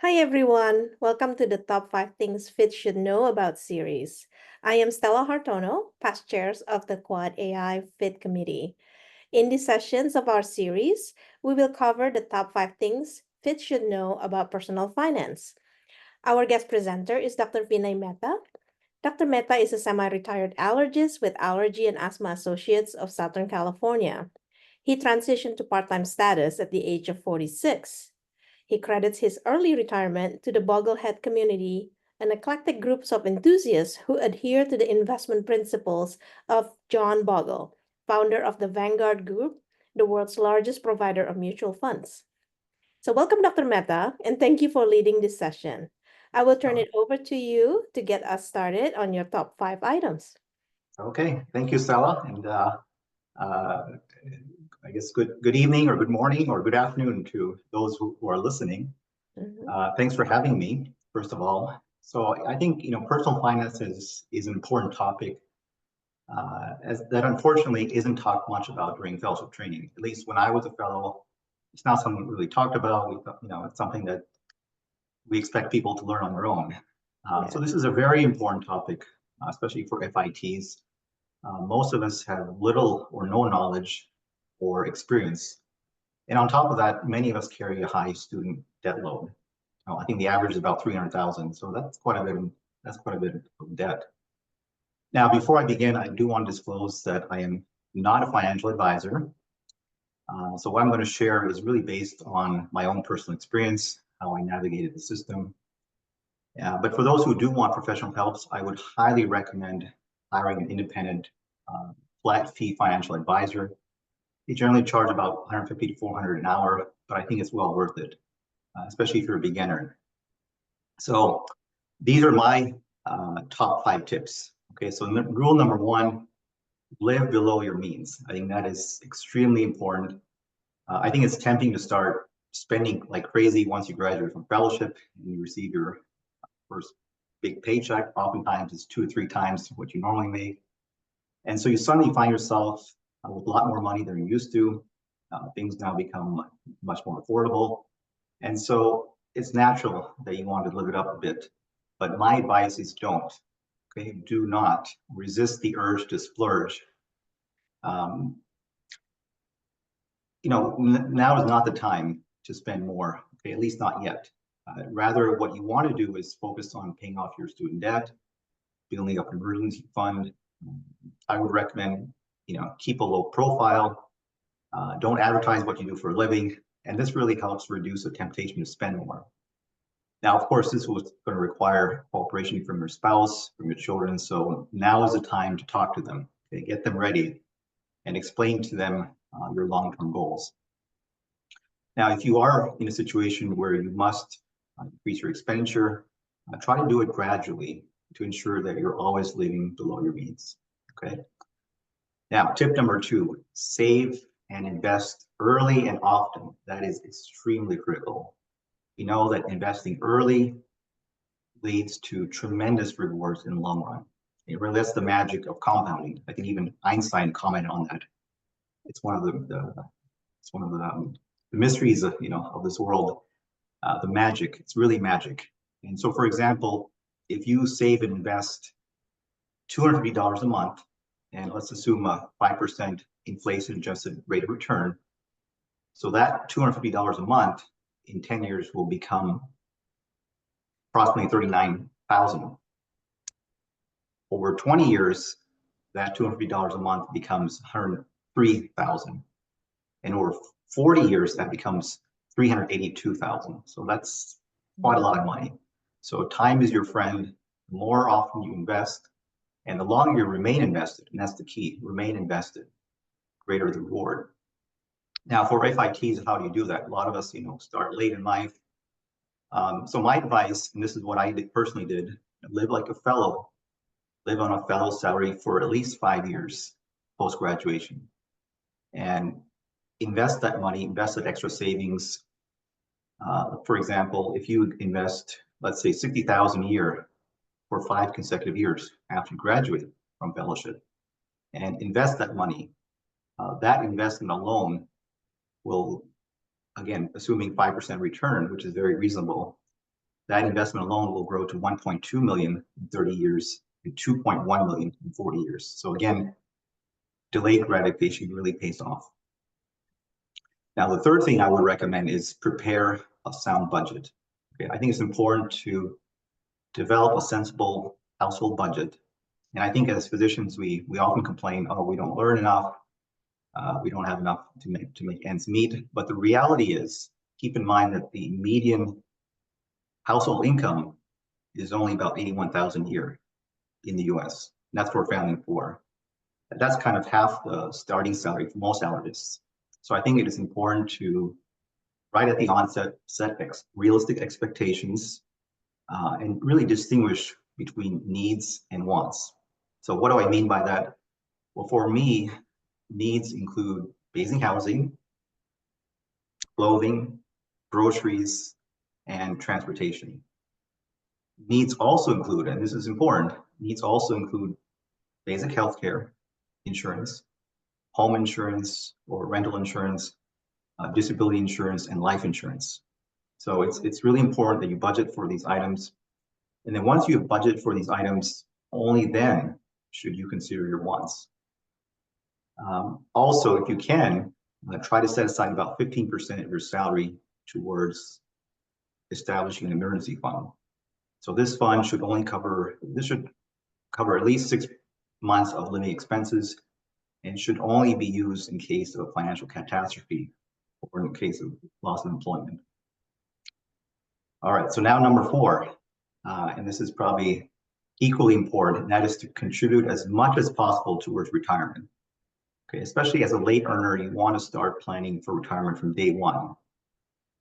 Hi everyone, welcome to the Top 5 Things Fit Should Know About series. I am Stella Hartono, past chairs of the Quad AI Fit Committee. In these sessions of our series, we will cover the top 5 things Fit should know about personal finance. Our guest presenter is Dr. Vinay Mehta. Dr. Mehta is a semi-retired allergist with Allergy and Asthma Associates of Southern California. He transitioned to part-time status at the age of 46. He credits his early retirement to the Boglehead community, an eclectic group of enthusiasts who adhere to the investment principles of John Bogle, founder of the Vanguard Group, the world's largest provider of mutual funds. So, welcome, Dr. Mehta, and thank you for leading this session. I will turn Oh, it over to you to get us started on your top 5 items. okay, thank you, Stella, and uh, I guess good evening or good morning or good afternoon to those who are listening. Mhm. Thanks for having me, first of all. So I think personal finance is an important topic, as that unfortunately isn't talked much about during fellowship training. At least when I was a fellow, it's not something we really talked about. We thought, it's something that we expect people to learn on their own. So Yeah. this is a very important topic, especially for FITs. Most of us have little or no knowledge or experience. And on top of that, many of us carry a high student debt load. I think the average is about 300,000. So that's quite a bit of debt. Now, before I begin, I do want to disclose that I am not a financial advisor. So what I'm going to share is really based on my own personal experience, how I navigated the system. But for those who do want professional help, I would highly recommend hiring an independent flat fee financial advisor. They generally charge about 150 to 400 an hour, but I think it's well worth it, especially if you're a beginner. So these are my top 5 tips. Okay, so rule number 1, live below your means. I think that is extremely important. I think it's tempting to start spending like crazy once you graduate from fellowship and you receive your first big paycheck. Oftentimes it's 2 or 3 times what you normally make. And so you suddenly find yourself with a lot more money than you used to. Things now become much more affordable. And so it's natural that you want to live it up a bit. But my advice is don't. Okay, do not resist the urge to splurge. Um, now is not the time to spend more. Okay, at least not yet. Rather, what you want to do is focus on paying off your student debt, building up an emergency fund. I would recommend, keep a low profile. Don't advertise what you do for a living. And this really helps reduce the temptation to spend more. Now, of course, this was going to require cooperation from your spouse, from your children. So now is the time to talk to them, okay? Get them ready and explain to them your long-term goals. Now, if you are in a situation where you must increase your expenditure, try to do it gradually to ensure that you're always living below your means, okay? Now, tip number 2, save and invest early and often. That is extremely critical. We know that investing early leads to tremendous rewards in the long run. That's the magic of compounding. I think even Einstein commented on that. It's one of the mysteries of this world. The magic. It's really magic. And so, for example, if you save and invest $250 a month, and let's assume a 5% inflation-adjusted rate of return, so that $250 a month in 10 years will become approximately 39,000. Over 20 years, that $250 a month becomes 103,000. And over 40 years, that becomes 382,000. So that's quite a lot of money. So time is your friend. The more often you invest, and the longer you remain invested, and that's the key, remain invested, greater the reward. Now, for FITs, how do you do that? A lot of us, start late in life. So my advice, and this is what I personally did, live like a fellow, live on a fellow salary for at least 5 years post-graduation, and invest that money, invest that extra savings. For example, if you invest, let's say, 60,000 a year for 5 consecutive years after you graduate from fellowship, and invest that money, that investment alone will, again, assuming 5% return, which is very reasonable, that investment alone will grow to 1.2 million in 30 years and 2.1 million in 40 years. So again, delayed gratification really pays off. Now, the third thing I would recommend is prepare a sound budget. Okay, I think it's important to develop a sensible household budget. And I think as physicians, we often complain, oh, we don't learn enough, we don't have enough to make ends meet. But the reality is, keep in mind that the median household income is only about 81,000 a year in the US. And that's for a family of four. That's kind of half the starting salary for most allergists. So I think it is important to, right at the onset, set realistic expectations and really distinguish between needs and wants. So what do I mean by that? Well, for me, needs include basic housing, clothing, groceries, and transportation. Needs also include, and this is important, needs also include basic healthcare, insurance, home insurance or rental insurance, disability insurance, and life insurance. So it's really important that you budget for these items. And then once you have budgeted for these items, only then should you consider your wants. Also, if you can, try to set aside about 15% of your salary towards establishing an emergency fund. So this fund should only cover, at least 6 months of living expenses and should only be used in case of a financial catastrophe or in case of loss of employment. All right, so now number 4, and this is probably equally important, and that is to contribute as much as possible towards retirement. Okay, especially as a late earner, you want to start planning for retirement from day one.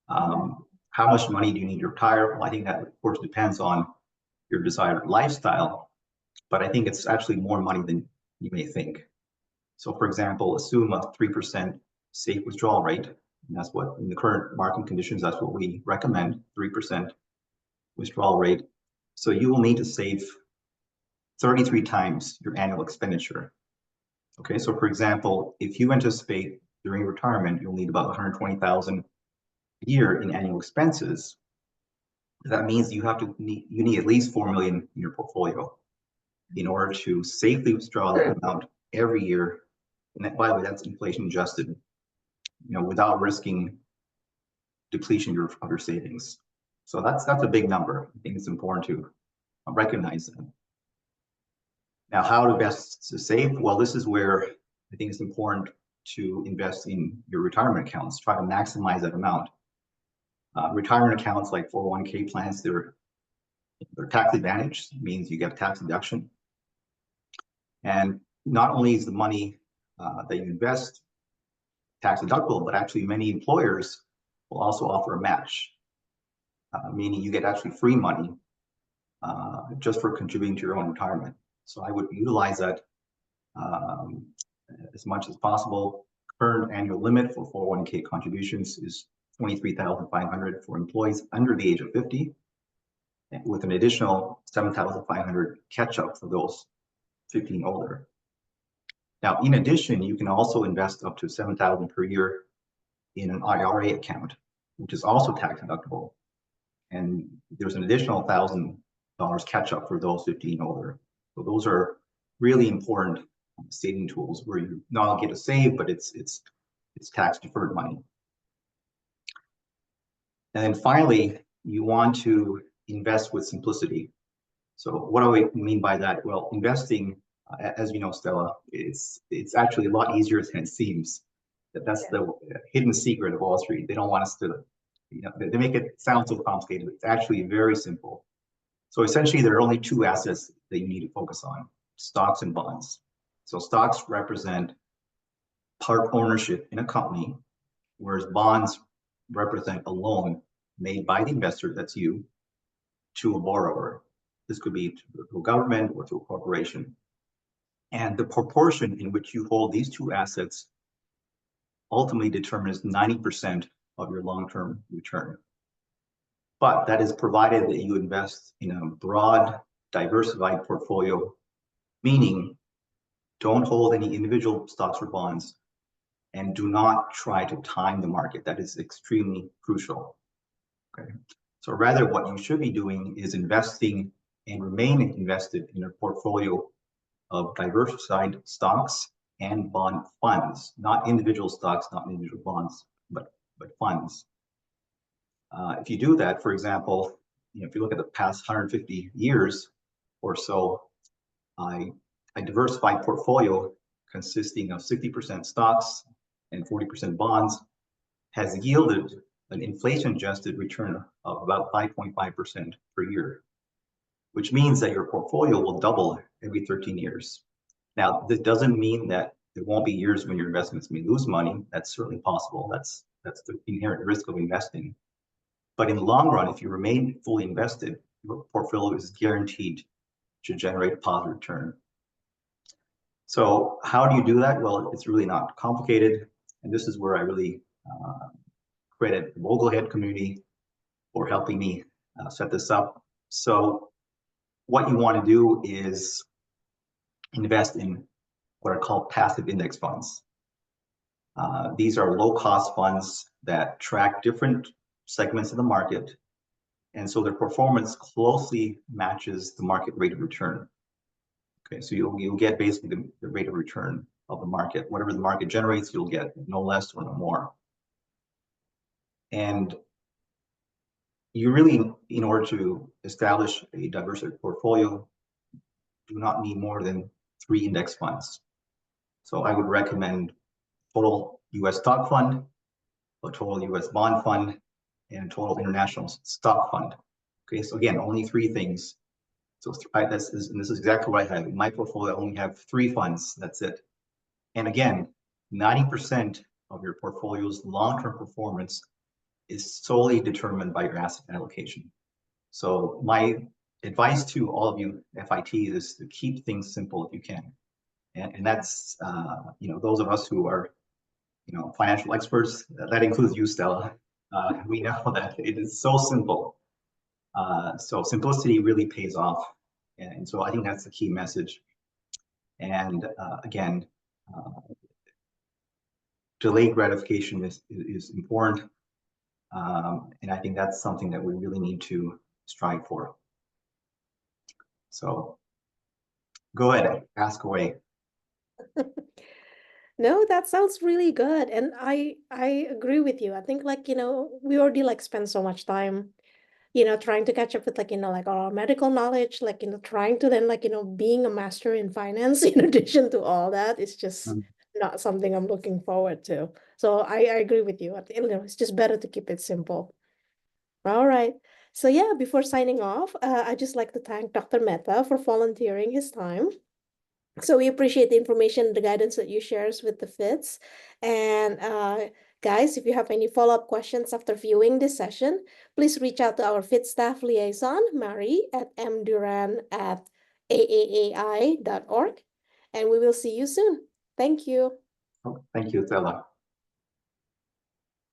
How much money do you need to retire? Well, I think that, of course, depends on your desired lifestyle, but I think it's actually more money than you may think. So, for example, assume a 3% safe withdrawal rate, and that's what, in the current market conditions, that's what we recommend, 3% withdrawal rate. So you will need to save 33 times your annual expenditure. Okay, so for example, if you anticipate during retirement, you'll need about 120,000 a year in annual expenses. That means you need at least 4 million in your portfolio in order to safely withdraw that amount every year. And that, by the way, that's inflation adjusted, without risking depletion of your savings. So that's a big number. I think it's important to recognize that. Now, how to best to save? Well, this is where I think it's important to invest in your retirement accounts. Try to maximize that amount. Retirement accounts like 401k plans, they're tax advantaged, means you get tax deduction. And not only is the money that you invest tax deductible, but actually many employers will also offer a match, meaning you get actually free money just for contributing to your own retirement. So I would utilize that as much as possible. Current annual limit for 401k contributions is $23,500 for employees under the age of 50, with an additional $7,500 catch-up for those 50 and older. Now, in addition, you can also invest up to $7,000 per year in an IRA account, which is also tax deductible. And there's an additional $1,000 catch-up for those 50 and older. So those are really important saving tools where you not only get to save, but it's tax deferred money. And then finally, you want to invest with simplicity. So what do I mean by that? Well, investing, as you know, Stella, it's actually a lot easier than it seems. That's the hidden secret of Wall Street. They don't want us to, they make it sound so complicated. It's actually very simple. So essentially, there are only 2 assets that you need to focus on: stocks and bonds. So stocks represent part ownership in a company, whereas bonds represent a loan made by the investor, that's you, to a borrower. This could be to a government or to a corporation. And the proportion in which you hold these 2 assets ultimately determines 90% of your long-term return. But that is provided that you invest in a broad, diversified portfolio, meaning don't hold any individual stocks or bonds, and do not try to time the market. That is extremely crucial. Okay. So rather, what you should be doing is investing and remain invested in a portfolio of diversified stocks and bond funds, not individual stocks, not individual bonds, but funds. If you do that, for example, if you look at the past 150 years or so, a diversified portfolio consisting of 60% stocks and 40% bonds has yielded an inflation-adjusted return of about 5.5% per year, which means that your portfolio will double every 13 years. Now, this doesn't mean that there won't be years when your investments may lose money. That's certainly possible. That's the inherent risk of investing. But in the long run, if you remain fully invested, your portfolio is guaranteed to generate a positive return. So how do you do that? Well, it's really not complicated. And this is where I really credit the Mogulhead community for helping me set this up. So what you want to do is invest in what are called passive index funds. These are low-cost funds that track different segments of the market, and so their performance closely matches the market rate of return. Okay, so you'll get basically the rate of return of the market. Whatever the market generates, you'll get no less or no more. And you really, in order to establish a diversified portfolio, do not need more than 3 index funds. So I would recommend total US stock fund, a total US bond fund, and a total international stock fund. Okay, so again, only 3 things. So this is exactly what I have. In my portfolio, I only have 3 funds, that's it. And again, 90% of your portfolio's long-term performance is solely determined by your asset allocation. So my advice to all of you FITs is to keep things simple if you can. And that's, those of us who are, financial experts, that includes you, Stella. We know that it is so simple. So simplicity really pays off. And so I think that's the key message. And again, delayed gratification is important. And I think that's something that we really need to strive for. So go ahead, ask away. No, that sounds really good. And I agree with you. I think we already spend so much time, trying to catch up with our medical knowledge, trying to then being a master in finance in addition to all that is just not something I'm looking forward to. So I agree with you. It's just better to keep it simple. All right. So yeah, before signing off, I'd just like to thank Dr. Mehta for volunteering his time. So we appreciate the information, the guidance that you shares with the FITs. And guys, if you have any follow-up questions after viewing this session, please reach out to our FIT staff liaison, Mary, at mduran@aaai.org. And we will see you soon. Thank you. Thank you, Stella.